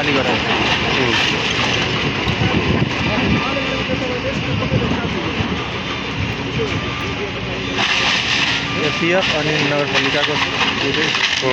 खाली गराएको एसडिएफ अनि नगरपालिकाको दुईटै हो।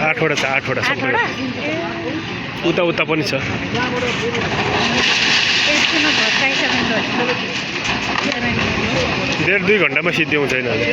आठवटा छ, आठवटा छ। उता उता पनि छ। 1.5-2 घन्टामा सिद्ध्याउँछ यिनीहरूले।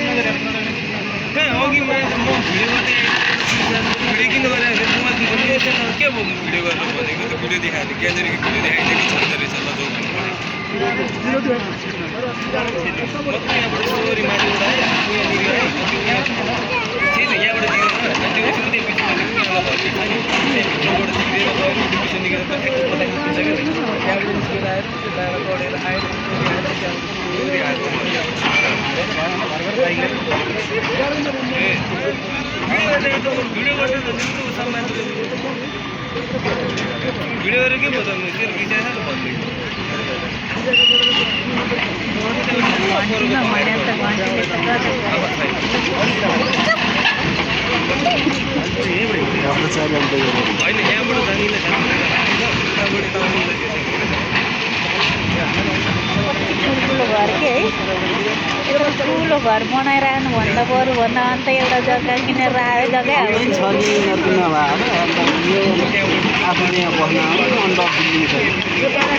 ठुलो घर बनाइरहनु भन्दा बरु भन्दा अन्त एउटा जग्गा किनेर आयो जग्गा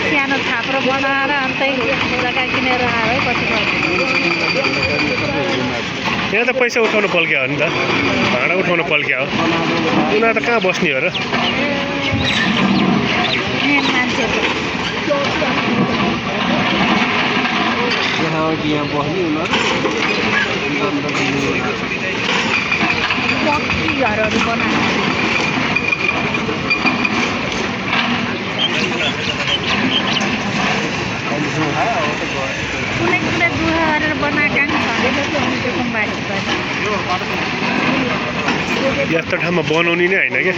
सानो छाप्रो बनाएर अन्त जग्गा किनेर आयो पछि यहाँ त पैसा उठाउनु पल्क्या हो नि त, भाडा उठाउनु पल्क्या हो। उनीहरू त कहाँ बस्ने हो र? घरहरू बनाएको कुनै कुनै दुःख गरेर बनाएका यस्तो ठाउँमा बनाउने नै होइन क्या।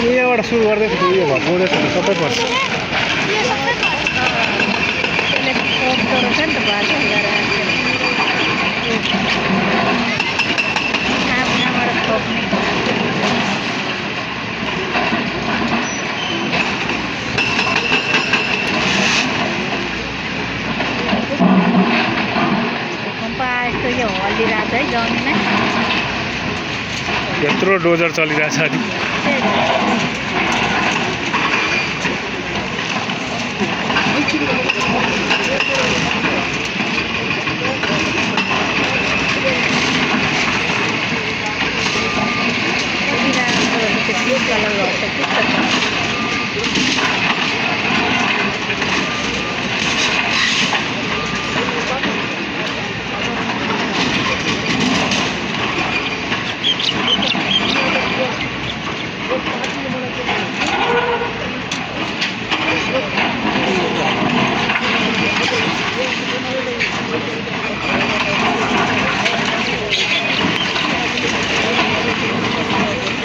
यहाँबाट सुरु गर्दैछ उयो भएको सबै पर्छ। यत्रो डोजर चलिरहेछ नि।